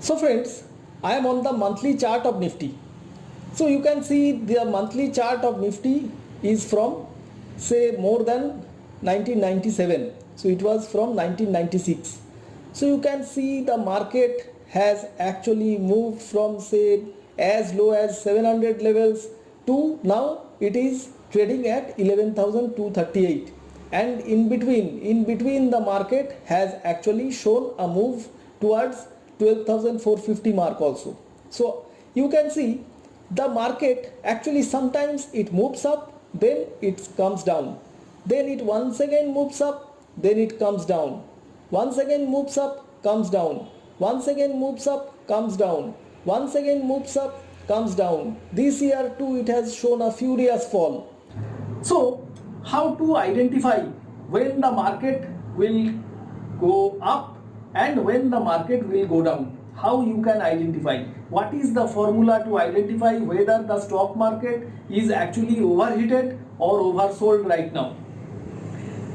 So friends, I am on the monthly chart of Nifty. So you can see the monthly chart of Nifty is from say more than 1997. So it was from 1996. So you can see the market has actually moved from say as low as 700 levels to now it is trading at 11,238, and in between the market has actually shown a move towards 12,450 mark also. So you can see the market actually sometimes it moves up, then it comes down, then it once again moves up, then it comes down, once again moves up, comes down, once again moves up, comes down, once again moves up, comes down. This year too it has shown a furious fall. So how to identify when the market will go up and when the market will go down? How you can identify? What is the formula to identify whether the stock market is actually overheated or oversold right now?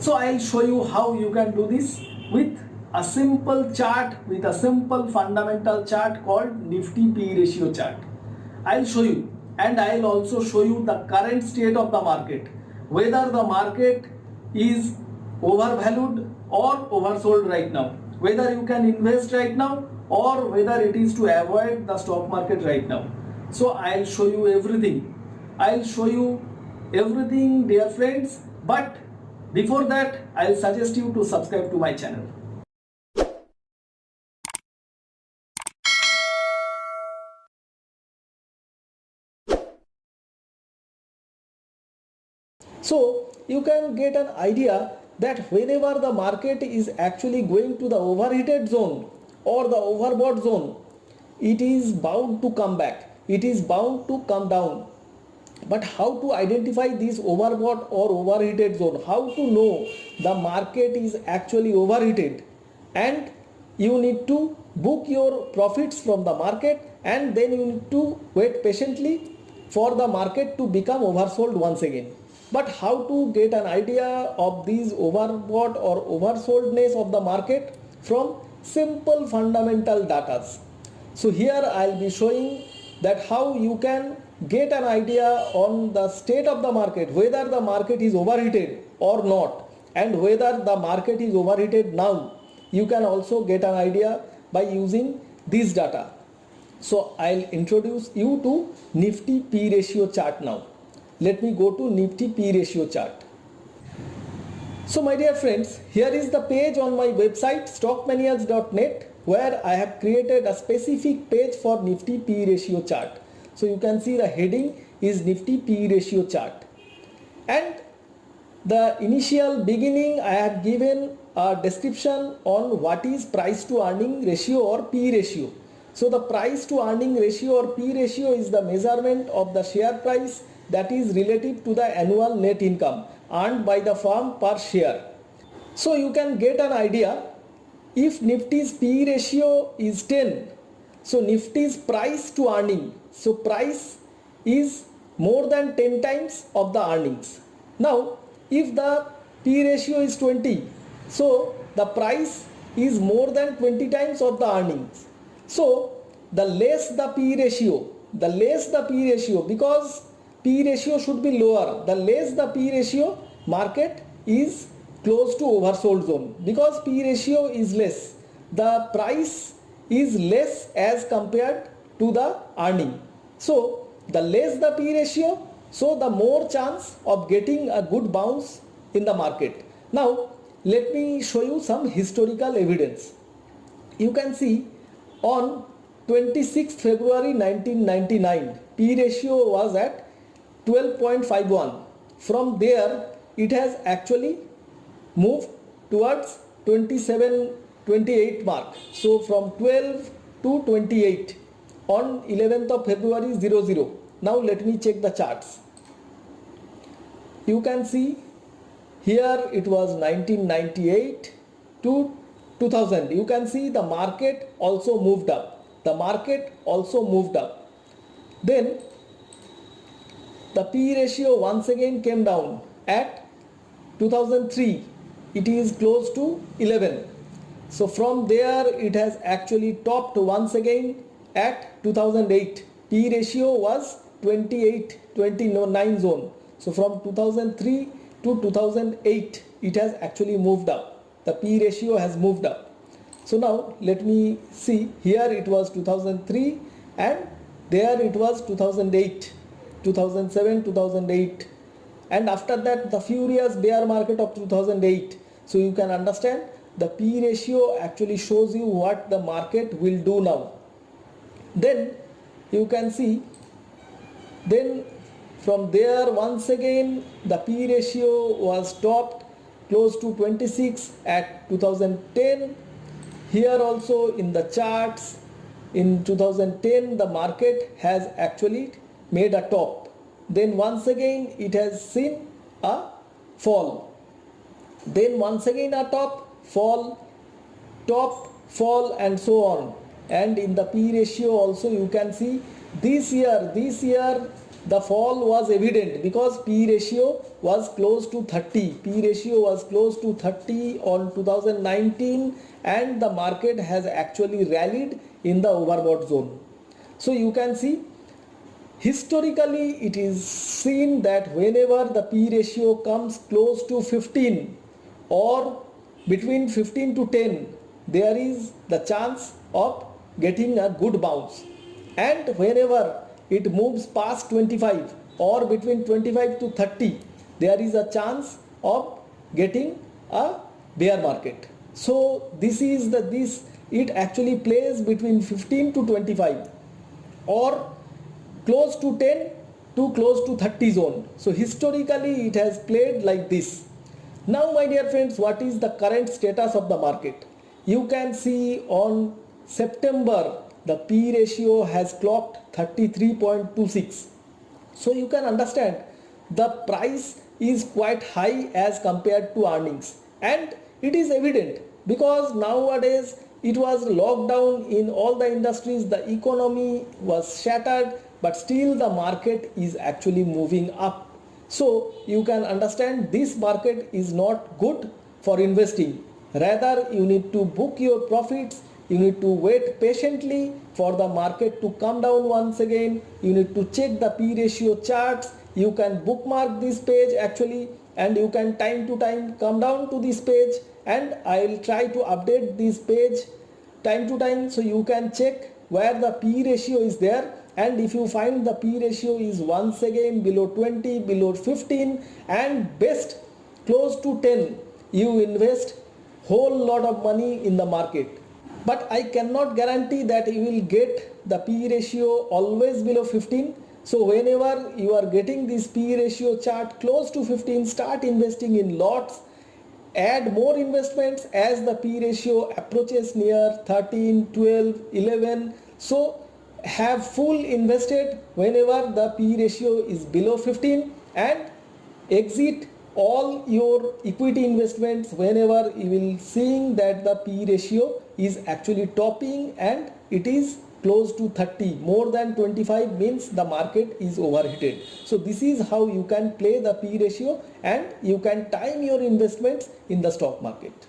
So I'll show you how you can do this with a simple chart, with a simple fundamental chart called Nifty PE ratio chart. I'll show you, and I'll also show you the current state of the market, whether the market is overvalued or oversold right now, whether you can invest right now or whether it is to avoid the stock market right now. So I'll show you everything. I'll show you everything, dear friends, but before that I'll suggest you to subscribe to my channel. So you can get an idea that whenever the market is actually going to the overheated zone or the overbought zone, it is bound to come back, it is bound to come down. But how to identify this overbought or overheated zone? How to know the market is actually overheated? And you need to book your profits from the market, and then you need to wait patiently for the market to become oversold once again. But how to get an idea of these overbought or oversoldness of the market? From simple fundamental data. So here I'll be showing that how you can get an idea on the state of the market, whether the market is overheated or not, and whether the market is overheated now. You can also get an idea by using this data. So I'll introduce you to Nifty P ratio chart now. Let me go to Nifty P ratio chart. So my dear friends, here is the page on my website stockmaniacs.net, where I have created a specific page for Nifty P ratio chart. So you can see the heading is Nifty P ratio chart, and the initial beginning I have given a description on what is price to earning ratio or P ratio. So the price to earning ratio or P ratio is the measurement of the share price that is relative to the annual net income earned by the firm per share. So you can get an idea, if Nifty's P ratio is 10, so Nifty's price to earning, so price is more than 10 times of the earnings. Now if the P ratio is 20, so the price is more than 20 times of the earnings. So the less the P ratio, because P ratio should be lower, the less the P ratio, market is close to oversold zone. Because P ratio is less, the price is less as compared to the earning. So the less the P ratio, so the more chance of getting a good bounce in the market. Now let me show you some historical evidence. You can see on 26th February 1999, P ratio was at 12.51. From there it has actually moved towards 27-28 mark. So from 12 to 28 on 11th of February 00. Now let me check the charts. You can see here it was 1998 to 2000. You can see the market also moved up. Then the P ratio once again came down at 2003. It is close to 11. So from there it has actually topped once again at 2008. P ratio was 29 zone. So from 2003 to 2008 it has actually moved up. The P ratio has moved up. So now let me see, here it was 2003 and there it was 2008, 2007, 2008, and after that the furious bear market of 2008. So you can understand the P ratio actually shows you what the market will do now. Then you can see, then from there once again the P ratio was topped close to 26 at 2010. Here also in the charts in 2010 the market has actually made a top. Then once again it has seen a fall. Then once again a top, fall, and so on. And in the P ratio also you can see this year the fall was evident because P ratio was close to 30. P ratio was close to 30 on 2019 and the market has actually rallied in the overbought zone. So you can see historically it is seen that whenever the P ratio comes close to 15 or between 15 to 10, there is the chance of getting a good bounce. And whenever it moves past 25 or between 25 to 30, there is a chance of getting a bear market. So it actually plays between 15 to 25 or close to 10 to close to 30 zone. So historically it has played like this. Now my dear friends, what is the current status of the market? You can see on September the P ratio has clocked 33.26. So you can understand the price is quite high as compared to earnings, and it is evident because nowadays it was lockdown in all the industries, the economy was shattered, but still the market is actually moving up. So you can understand this market is not good for investing. Rather you need to book your profits, you need to wait patiently for the market to come down once again, you need to check the P ratio charts, you can bookmark this page actually, and you can time to time come down to this page, and I will try to update this page time to time so you can check where the P ratio is there. And if you find the P ratio is once again below 20, below 15 and best close to 10, you invest whole lot of money in the market. But I cannot guarantee that you will get the P ratio always below 15. So whenever you are getting this P ratio chart close to 15, start investing in lots, add more investments as the P ratio approaches near 13, 12, 11. So have full invested whenever the P ratio is below 15 and exit all your equity investments whenever you will seeing that the P ratio is actually topping and it is close to 30. More than 25 means the market is overheated. So this is how you can play the P ratio and you can time your investments in the stock market.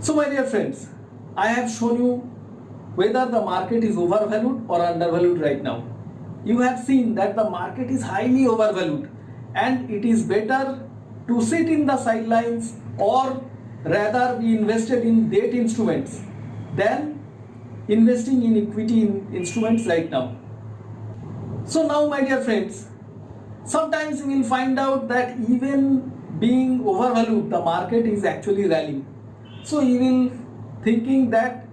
So my dear friends, I have shown you whether the market is overvalued or undervalued right now. You have seen that the market is highly overvalued and it is better to sit in the sidelines or rather be invested in debt instruments than investing in equity instruments right now. So now my dear friends, sometimes you will find out that even being overvalued, the market is actually rallying. So you will thinking that,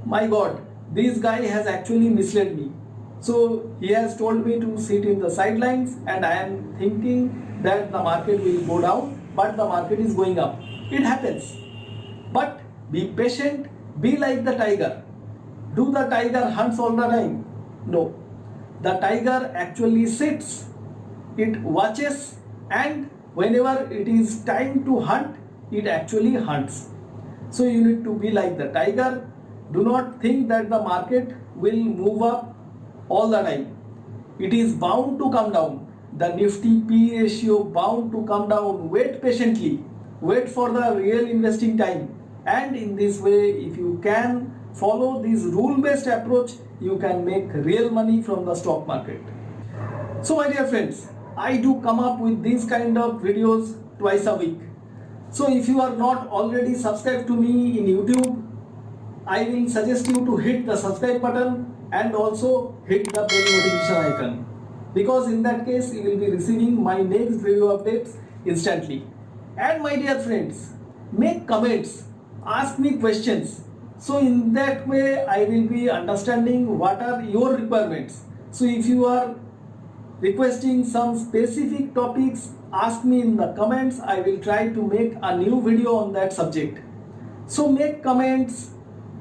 my God, this guy has actually misled me. So he has told me to sit in the sidelines and I am thinking that the market will go down, but the market is going up. It happens. But be patient, be like the tiger. Do the tiger hunts all the time? No. The tiger actually sits, it watches, and whenever it is time to hunt, it actually hunts. So you need to be like the tiger. Do not think that the market will move up all the time. It is bound to come down. The Nifty PE ratio bound to come down. Wait patiently. Wait for the real investing time. And in this way, if you can follow this rule-based approach, you can make real money from the stock market. So my dear friends, I do come up with these kind of videos twice a week. So if you are not already subscribed to me in YouTube, I will suggest you to hit the subscribe button and also hit the bell notification icon, because in that case you will be receiving my next video updates instantly. And my dear friends, make comments, ask me questions. So in that way I will be understanding what are your requirements. So if you are requesting some specific topics, ask me in the comments. I will try to make a new video on that subject. So make comments,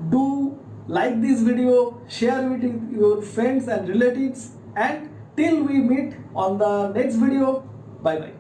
do like this video, share with your friends and relatives, and till we meet on the next video, bye bye.